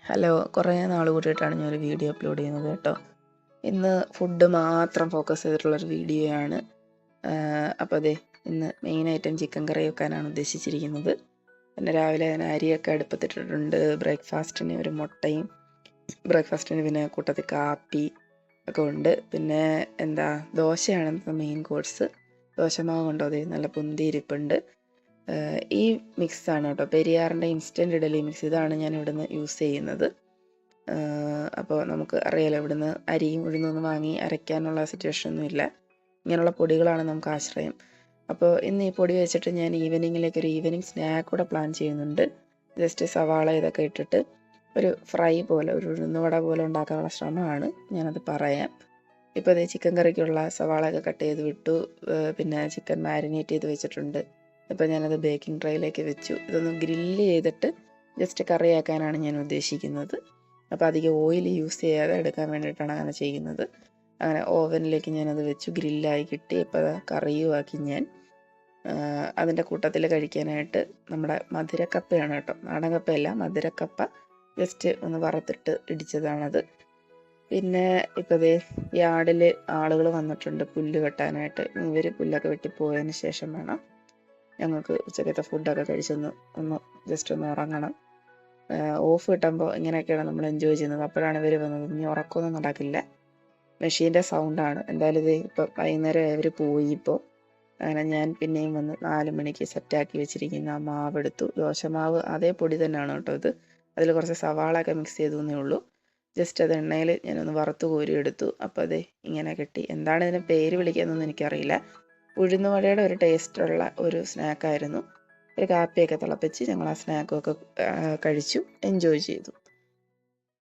Hello, കുറേ നാൾ കൂടിയിട്ടാണ് ഞാനൊരു വീഡിയോ അപ്ലോഡ് ചെയ്യുന്നത് കേട്ടോ. ഇന്ന് ഫുഡ് മാത്രം ഫോക്കസ് ചെയ്തിട്ടുള്ളൊരു വീഡിയോ ആണ്. അപ്പോൾ അതെ, ഇന്ന് മെയിൻ ഐറ്റം ചിക്കൻ കറി വെക്കാനാണ് ഉദ്ദേശിച്ചിരിക്കുന്നത്. പിന്നെ രാവിലെ ഞാൻ അരിയൊക്കെ അടുപ്പത്തിട്ടിട്ടുണ്ട്. ബ്രേക്ക്ഫാസ്റ്റിന് ഒരു മുട്ടയും, ബ്രേക്ക്ഫാസ്റ്റിന് പിന്നെ കൂട്ടത്തിൽ കാപ്പി ഒക്കെ ഉണ്ട്. പിന്നെ ദോശയാണ് മെയിൻ കോഴ്സ്. ദോശമാവ് കൊണ്ടോ അതെ നല്ല പൊന്തി ഇരിപ്പുണ്ട്. ഈ മിക്സാണ് കേട്ടോ, പെരിയാറിൻ്റെ ഇൻസ്റ്റൻറ്റ് ഇഡലി മിക്സ്. ഇതാണ് ഞാൻ ഇവിടുന്ന് യൂസ് ചെയ്യുന്നത്. അപ്പോൾ നമുക്ക് അറിയാലോ, ഇവിടുന്ന് അരിയും ഉഴുന്നൊന്നും വാങ്ങി അരയ്ക്കാനുള്ള സിറ്റുവേഷനൊന്നുമില്ല. ഇങ്ങനെയുള്ള പൊടികളാണ് നമുക്ക് ആശ്രയം. അപ്പോൾ ഇന്ന് ഈ പൊടി വെച്ചിട്ട് ഞാൻ ഈവനിങ്ങിലേക്ക് ഒരു ഈവനിങ് സ്നാക്ക് കൂടെ പ്ലാൻ ചെയ്യുന്നുണ്ട്. ജസ്റ്റ് സവാള ഇതൊക്കെ ഇട്ടിട്ട് ഒരു ഫ്രൈ പോലെ, ഒരു ഉഴുന്നുവട പോലെ ഉണ്ടാക്കാനുള്ള ശ്രമമാണ്. ഞാനത് പറയാം. ഇപ്പോൾ അതേ ചിക്കൻ കറിക്കുള്ള സവാളയൊക്കെ കട്ട് ചെയ്ത് വിട്ടു. പിന്നെ ചിക്കൻ മാരിനേറ്റ് ചെയ്ത് വെച്ചിട്ടുണ്ട്. ഇപ്പോൾ ഞാനത് ബേക്കിംഗ് ട്രേയിലേക്ക് വെച്ചു. ഇതൊന്ന് ഗ്രില്ല് ചെയ്തിട്ട് ജസ്റ്റ് കറിയാക്കാനാണ് ഞാൻ ഉദ്ദേശിക്കുന്നത്. അപ്പോൾ അധികം ഓയിൽ യൂസ് ചെയ്യാതെ എടുക്കാൻ വേണ്ടിയിട്ടാണ് അങ്ങനെ ചെയ്യുന്നത്. അങ്ങനെ ഓവനിലേക്ക് ഞാനത് വെച്ചു, ഗ്രില്ലായി കിട്ടി. ഇപ്പോൾ കറിയുമാക്കി ഞാൻ. അതിൻ്റെ കൂട്ടത്തിൽ കഴിക്കാനായിട്ട് നമ്മുടെ മധുരക്കപ്പയാണ് കേട്ടോ, നാടൻ കപ്പയല്ല, മധുരക്കപ്പ. ജസ്റ്റ് ഒന്ന് വറുത്തിട്ട് ഇടിച്ചതാണത്. പിന്നെ ഇപ്പോൾ ദേ യാർഡിൽ ആളുകൾ വന്നിട്ടുണ്ട് പുല്ല് വെട്ടാനായിട്ട്. ഇവർ പുല്ലൊക്കെ വെട്ടിപ്പോയതിന് ശേഷം വേണം ഞങ്ങൾക്ക് ഉച്ചക്കത്തെ ഫുഡൊക്കെ കഴിച്ചൊന്ന് ജസ്റ്റ് ഒന്ന് ഉറങ്ങണം. ഓഫ് കിട്ടുമ്പോൾ ഇങ്ങനെയൊക്കെയാണ് നമ്മൾ എൻജോയ് ചെയ്യുന്നത്. അപ്പോഴാണ് ഇവർ വന്നത്. ഇനി ഉറക്കമൊന്നും നടക്കില്ല, മെഷീൻ്റെ സൗണ്ടാണ്. എന്തായാലും ഇത് ഇപ്പോൾ വൈകുന്നേരം അവർ പോയി. ഇപ്പോൾ അങ്ങനെ ഞാൻ പിന്നെയും വന്ന് 4 മണിക്ക് സെറ്റാക്കി വെച്ചിരിക്കുന്ന മാവെടുത്തു. ദോശമാവ് അതേ പൊടി തന്നെയാണ് കേട്ടോ ഇത്. അതിൽ കുറച്ച് സവാളയൊക്കെ മിക്സ് ചെയ്തേ ഉള്ളൂ. ജസ്റ്റ് അത് എണ്ണയിൽ ഞാനൊന്ന് വറുത്ത് കോരി എടുത്തു. അപ്പോൾ അതെ ഇങ്ങനെ കിട്ടി. എന്താണ് ഇതിന് പേര് വിളിക്കുന്നതെന്ന് എനിക്കറിയില്ല. ഉഴുന്നുവടയുടെ ഒരു ടേസ്റ്റുള്ള ഒരു സ്നാക്കായിരുന്നു. ഒരു കാപ്പിയൊക്കെ തിളപ്പിച്ച് ഞങ്ങൾ ആ സ്നാക്കൊക്കെ കഴിച്ചു, എൻജോയ് ചെയ്തു.